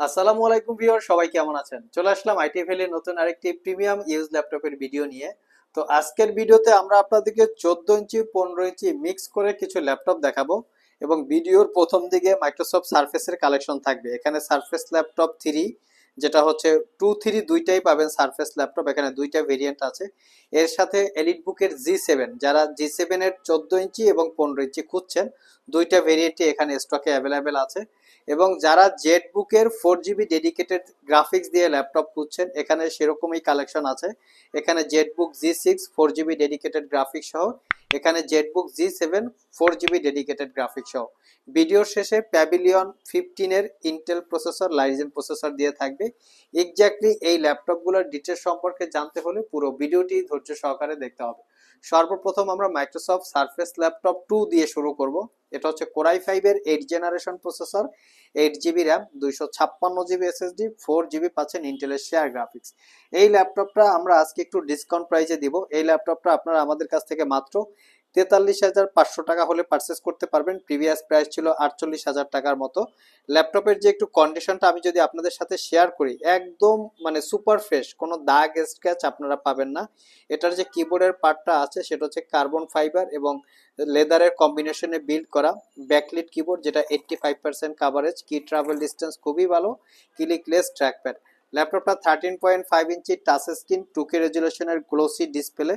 আসসালামু আলাইকুম ভিউয়ার, সবাই কেমন আছেন? চলে আসলাম আইটি ভ্যালির নতুন আরেকটি প্রিমিয়াম ইউজ ল্যাপটপের ভিডিও নিয়ে। তো আজকের ভিডিওতে আমরা আপনাদেরকে 14 ইঞ্চি 15 ইঞ্চি মিক্স করে কিছু ল্যাপটপ দেখাবো এবং ভিডিওর প্রথম দিকে মাইক্রোসফট সারফেসের কালেকশন থাকবে। এখানে সারফেস ল্যাপটপ 3 যেটা হচ্ছে 2 3 দুইটাই পাবেন। সারফেস ল্যাপটপ এখানে দুইটা ভেরিয়েন্ট আছে। এর সাথে এলিট বুকের G7, যারা G7 এর 14 ইঞ্চি এবং 15 ইঞ্চি খুঁজছেন, দুইটা ভেরিয়েন্টই এখানে স্টকে অ্যাভেলেবেল আছে। এবং যারা জেড বুকের 4 জিবি ডেডিকেটেড গ্রাফিক্স দিয়ে ল্যাপটপ খুঁজছেন, এখানে সেরকমই কালেকশন আছে। এখানে Z book G6 4 GB dedicated graphics সহ, এখানে Z book G7 4 GB dedicated graphics সহ। ভিডিওর শেষে প্যাভিলিয়ন 15 এর ইন্টেল প্রসেসর, লাইজেন প্রসেসর দিয়ে থাকবে। এক্স্যাক্টলি এই ল্যাপটপগুলোর ডিটেলস সম্পর্কে জানতে হলে পুরো ভিডিওটি ধৈর্য সহকারে দেখতে হবে। সর্বপ্রথম আমরা মাইক্রোসফট সারফেস ল্যাপটপ 2 দিয়ে শুরু করব। এটা হচ্ছে কোরাই 5 এর 8 generation processor, 8 GB RAM, 256 GB SSD, 4 GB পাচ্ছেন ইন্টেলের শেয়ার গ্রাফিক্স। এই ল্যাপটপটা আমরা আজকে একটু ডিসকাউন্ট প্রাইসে দিব। এই ল্যাপটপটা আপনারা আমাদের কাছ থেকে মাত্র 43,500 টাকা হলে পারচেস করতে পারবেন। প্রিভিয়াস প্রাইস ছিল 48,000 টাকার মতো। ল্যাপটপের যে একটু কন্ডিশনটা আমি যদি আপনাদের সাথে শেয়ার করি, একদম মানে সুপার ফ্রেশ, কোনো দাগ স্ক্র্যাচ আপনারা পাবেন না। এটার যে কিবোর্ডের পার্টটা আছে সেটা হচ্ছে কার্বন ফাইবার এবং লেদারের কম্বিনেশনে বিল্ড করা ব্যাকলিট কিবোর্ড, যেটা 85% কাভারেজ, কি ট্রাভেল ডিস্টেন্স খুবই ভালো, ক্লিকলেস ট্র্যাকপ্যাড। ল্যাপটপটা 13.5 ইঞ্চি টাচ স্ক্রিন, 2K রেজুলেশনের গ্লোসি ডিসপ্লে।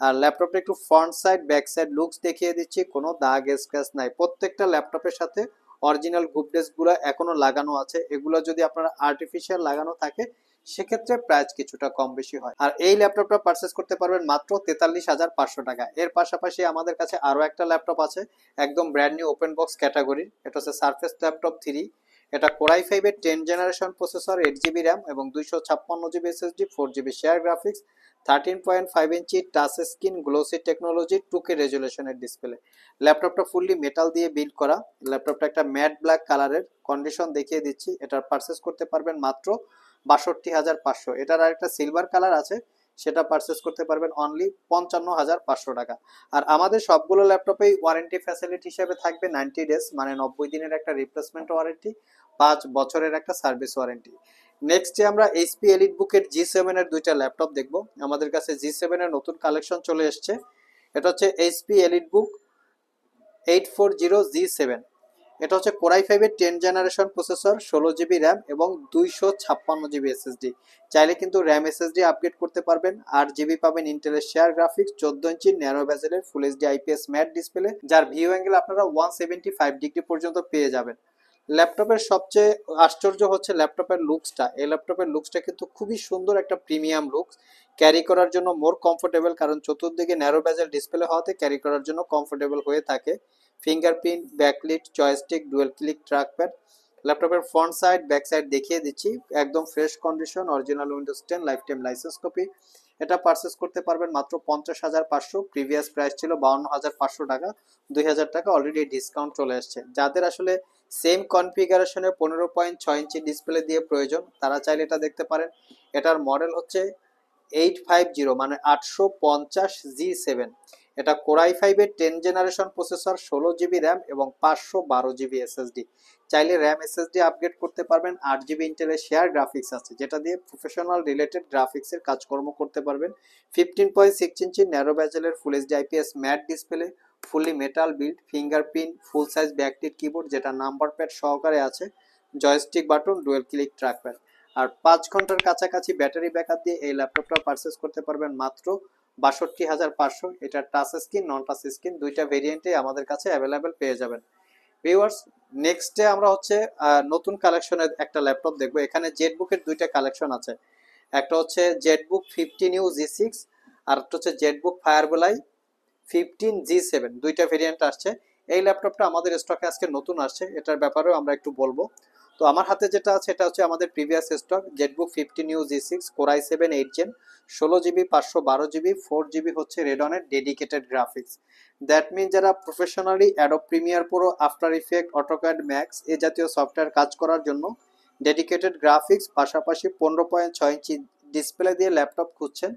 আর ল্যাপটপটা একটু front side back side looks দেখিয়ে দিচ্ছি, কোনো দাগ স্ক্র্যাচ নাই। প্রত্যেকটা ল্যাপটপের সাথে অরিজিনাল গ্রুপ গুলো এখনো লাগানো আছে। এগুলো যদি আপনারা আর্টিফিশিয়াল লাগানো থাকে সেক্ষেত্রে প্রাইস কিছুটা কম বেশি হয়। আর এই ল্যাপটপটা পারচেস করতে পারবেন মাত্র 43,500 টাকা। এর পাশাপাশি আমাদের কাছে আরো একটা ল্যাপটপ আছে, একদম ব্র্যান্ড নিউ ওপেন বক্স ক্যাটাগরির। এটা হচ্ছে সারফেস ল্যাপটপ 3। এটা কোরাই 5 এর 10 জেনারেশন প্রসেসর, 8 জিবি র্যাম এবং 256 GB SSD, 4 GB share graphics, 13.5 inch touch screen, glossy technology, 2K রেজুলেশনের ডিসপ্লে। ল্যাপটপটা ফুললি মেটাল দিয়ে বিল্ড করা। ল্যাপটপটা একটা ম্যাট ব্ল্যাক কালারের। কন্ডিশন দেখিয়ে দিচ্ছি, এটার পারচেস করতে পারবেন মাত্র 62,500। এটার আরেকটা সিলভার কালার আছে, সেটা পারচেস করতে পারবেন অনলি 55,500 টাকা। আর আমাদের সবগুলো ল্যাপটপেই ওয়ারেন্টি ফ্যাসিলিটি হিসেবে থাকবে 90 ডেজ, মানে 90 দিনের একটা রিপ্লেসমেন্ট ওয়ারেন্টি, 5 বছরের একটা সার্ভিস ওয়ারেন্টি। নেক্সট আমরা এইচপি এলিট বুকের G7 এর দুইটা ল্যাপটপ দেখব। আমাদের কাছে G7 এর নতুন কালেকশন চলে এসছে। এটা হচ্ছে এইচপি এলিট বুক 840G7। এটা হচ্ছে কোরাই 5 এর 10 জেনারেশন প্রসেসর, 16 জিবি র্যাম এবং 256 জিবি এসএসডি। চাইলে কিন্তু র্যাম এসএসডি আপগ্রেড করতে পারবেন। 8 জিবি পাবেন ইন্টেলের শেয়ার গ্রাফিক্স, 14 ইঞ্চি ন্যারো বেজেলের full HD IPS matte display, যার ভিউ অ্যাঙ্গেল আপনারা 175 ডিগ্রি পর্যন্ত পেয়ে যাবেন। ল্যাপটপের সবচেয়ে আশ্চর্য হচ্ছে ল্যাপটপের লুকসটা। এই ল্যাপটপের লুকসটা কিন্তু খুবই সুন্দর, একটা প্রিমিয়াম লুকস। ক্যারি করার জন্য মোর কমফোর্টেবল, কারণ চতুর্দিকে ন্যারো বেজেল ডিসপ্লে হওয়াতে ক্যারি করার জন্য কমফোর্টেবল হয়ে থাকে। Fingerprint, backlit, joystick, dual click trackpad. ল্যাপটপের ফ্রন্ট সাইড ব্যাক সাইড দেখিয়ে দিচ্ছি, একদম fresh condition, original Windows 10 life time licence copy. এটা পারচেস করতে পারবেন মাত্র 50,500। প্রিভিয়াস প্রাইস ছিল 52,500 টাকা। 2,000 টাকা অলরেডি ডিসকাউন্ট চলে আসছে। যাদের আসলে সেম কনফিগারেশনে 15.6 ইঞ্চি ডিসপ্লে দিয়ে প্রয়োজন, তারা চাইলে এটা দেখতে পারেন। এটার মডেল হচ্ছে 850, মানে 850G7। এটা কোরাই 5 এর 10 জেনারেশন প্রসেসর, 16 জিবি র্যাম এবং 512 জিবি এসএসডি। চাইলে র্যাম এসএসডি আপগ্রেড করতে পারবেন। 8 জিবি ইন্টেলের শেয়ার গ্রাফিক্স আছে, যেটা দিয়ে প্রফেশনাল রিলেটেড গ্রাফিক্সের কাজকর্ম করতে পারবেন। 15.6 ইঞ্চি ন্যারো ব্যাজেলের full HD IPS matte display, fully metal build, fingerprint, full size backlit keyboard যেটা নাম্বার প্যাড সহকারে আছে, joystick button, dual click trackpad. আর 5 ঘন্টার কাছাকাছি ব্যাটারি ব্যাকআপ দিয়ে এই ল্যাপটপটা পারচেস করতে পারবেন মাত্র 62,500। এটা টাচ স্ক্রিন, নন টাচ স্ক্রিন দুইটা ভেরিয়েন্টে আমাদের কাছে অ্যাভেলেবেল পেয়ে যাবেন। ভিউয়ার্স, নেক্সটে আমরা হচ্ছে নতুন কালেকশনের একটা ল্যাপটপ দেখবো। এখানে জেটবুকের দুইটা কালেকশন আছে। একটা হচ্ছে জেটবুক 15U G6, আর একটা হচ্ছে জেটবুক ফায়ারবোলাই 15G7। দুইটা ভেরিয়েন্ট আসছে। এই ল্যাপটপটা আমাদের স্টকে আজকে নতুন আসছে, এটার ব্যাপারেও আমরা একটু বলবো। তো আমার হাতে যেটা আছে এটা হচ্ছে আমাদের previous stock, Zenbook 15U G6 Core i 7 8 gen, 16 GB, 512 GB, 4 GB হচ্ছে রেডনের ডেডিকেটেড গ্রাফিক্স। দ্যাট মিন যারা professionally Adobe Premiere Pro, after effect, AutoCAD Max এই জাতীয় সফটওয়্যার কাজ করার জন্য ডেডিকেটেড গ্রাফিক্স পাশাপাশি 15.6 ইঞ্চি ডিসপ্লে দিয়ে ল্যাপটপ খুঁজছেন,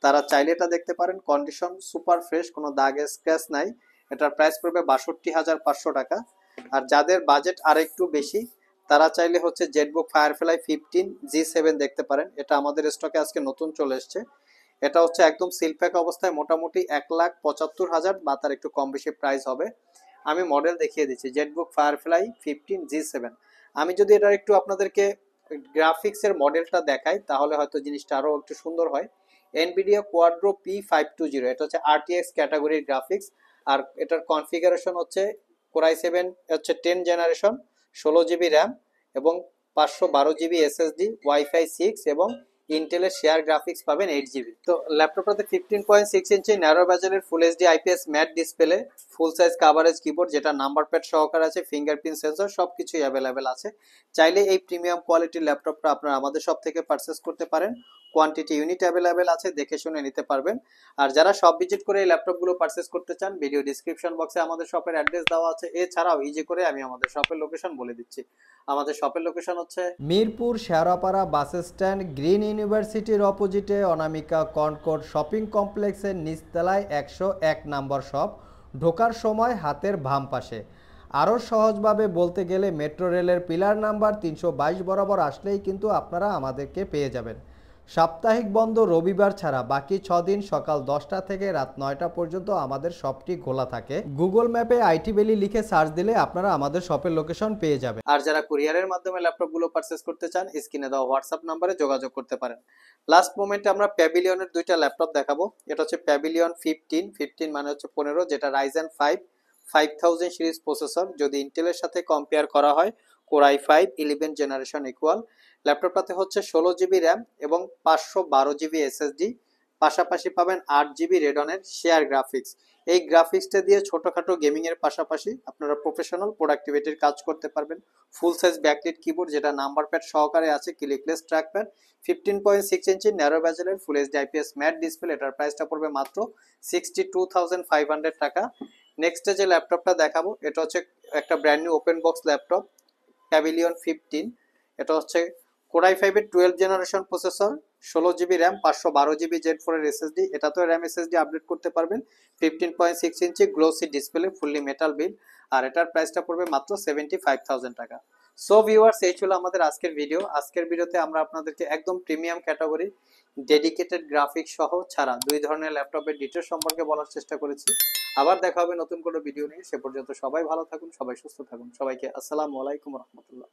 তারা চাইলে এটা দেখতে পারেন। কন্ডিশন সুপার ফ্রেশ, কোনো দাগ স্ক্র্যাচ নাই। এটার প্রাইস পড়বে 62,500 টাকা। আর যাদের বাজেট আর একটু বেশি, তারা চাইলে হচ্ছে জেটবুক ফায়ারফ্লাই 15G7 দেখতে পারেন। এটা আমাদের স্টকে আজকে নতুন চলে এসছে। এটা হচ্ছে একদম সিল প্যাক অবস্থায়, মোটামুটি 1,75,000 বা তার একটু কম বেশি প্রাইস হবে। আমি মডেল দেখিয়ে দিচ্ছি, জেটবুক ফায়ারফ্লাই 15G7। আমি যদি এটার একটু আপনাদেরকে গ্রাফিক্সের মডেলটা দেখাই তাহলে হয়তো জিনিসটা আরো একটু সুন্দর হয়। এনভিডিয়া কোয়াড্রো P520, এটা হচ্ছে RTX ক্যাটাগরির গ্রাফিক্স। আর এটার কনফিগারেশন হচ্ছে কোরাই 7 হচ্ছে 10 জেনারেশন, 16 GB র্যাম এবং 512 GB SSD, ওয়াইফাই 6 এবং ইন্টেলের শেয়ার গ্রাফিক্স পাবেন 8 GB। তো ল্যাপটপটাতে 15.6 ইঞ্চি ন্যারো বেজেলের full HD IPS matte display, full size coverage keyboard যেটা নাম্বার প্যাড সহকারে আছে, ফিঙ্গারপ্রিন্ট সেন্সর সবকিছুই অ্যাভেলেবেল আছে। চাইলে এই প্রিমিয়াম কোয়ালিটির ল্যাপটপটা আপনারা আমাদের শপ থেকে পারচেস করতে পারেন। কোয়ান্টিটি ইউনিট অ্যাভেলেবেল আছে, দেখে শুনে নিতে পারবেন। আর যারা শপ ভিজিট করে এই ল্যাপটপগুলো পারচেস করতে চান, ভিডিও ডিসক্রিপশন বক্সে আমাদের শপের অ্যাড্রেস দেওয়া আছে। এছাড়াও ইজি করে আমি আমাদের শপের লোকেশন বলে দিচ্ছি। আমাদের শপের লোকেশন হচ্ছে Mirpur Shewrapara bus stand, green ইউনিভার্সিটির অপোজিটে অনামিকা কনকর্ড শপিং কমপ্লেক্সের নিচতলায় 101 নম্বর শপ। ঢোকার সময় হাতের বাম পাশে। আরও সহজভাবে বলতে গেলে মেট্রো রেলের পিলার নাম্বার 322 বরাবর আসলেই কিন্তু আপনারা আমাদেরকে পেয়ে যাবেন। সাপ্তাহিক বন্ধ রবিবার ছাড়া বাকি 6 দিন সকাল 10টা থেকে রাত 9টা পর্যন্ত আমাদের শপটি খোলা থাকে। গুগল ম্যাপে আইটি ভ্যালি লিখে সার্চ দিলে আপনারা আমাদের শপের লোকেশন পেয়ে যাবেন। আর যারা কুরিয়ারের মাধ্যমে ল্যাপটপগুলো পারচেস করতে চান, স্ক্রিনে দেওয়া হোয়াটসঅ্যাপ নাম্বারে যোগাযোগ করতে পারেন। লাস্ট মোমেন্টে আমরা প্যাভিলিয়নের দুইটা ল্যাপটপ দেখাবো। এটা হচ্ছে প্যাভিলিয়ন 15 মানে হচ্ছে 15, যেটা রাইজেন 5 5000 সিরিজ প্রসেসর। যদি ইন্টেলের সাথে কম্পেয়ার করা হয়, কোরাই 5 11 জেনারেশন ইকুয়াল। ল্যাপটপটাতে হচ্ছে 16 GB র্যাম এবং 512 GB SSD, পাশাপাশি পাবেন 8 GB রেডনের শেয়ার গ্রাফিক্স। এই গ্রাফিক্সটা দিয়ে ছোটখাটো গেমিং এর পাশাপাশি আপনারা প্রফেশনাল প্রোডাক্টিভিটির কাজ করতে পারবেন। ফুল সাইজ ব্যাকলিট কিবোর্ড যেটা নাম্বার প্যাড সহকারে আছে, ক্লিকলেস ট্র্যাকপ্যাড, 15.6 ইঞ্চি ন্যারো বেজেলের full HD IPS matte display. এটার প্রাইসটা পড়বে মাত্র 62,500 টাকা। নেক্সটে যে ল্যাপটপটা দেখাবো এটা হচ্ছে একটা brand new open box laptop, pavilion 15। এটা হচ্ছে কোরাই 5 এর 12 generation processor, 16 GB RAM, 512 GB Z4 এর SSD। এটাতেও র্যাম SSD আপডেট করতে পারবেন। 15.6 inch glossy display, fully metal build. আর এটার প্রাইসটা পড়বে মাত্র 75,000 টাকা। সো ভিউয়ার্স, এই ছিল আমাদের আজকের ভিডিও। আজকের ভিডিওতে আমরা আপনাদেরকে একদম প্রিমিয়াম ক্যাটাগরি, ডেডিকেটেড গ্রাফিক্স সহ ছাড়া দুই ধরনের ল্যাপটপের ডিটেলস সম্পর্কে বলার চেষ্টা করেছি। আবার দেখা হবে নতুন কোনো ভিডিও নিয়ে। সে পর্যন্ত সবাই ভালো থাকুন, সবাই সুস্থ থাকুন। সবাইকে আসসালামু আলাইকুম রহমতুল্লাহ।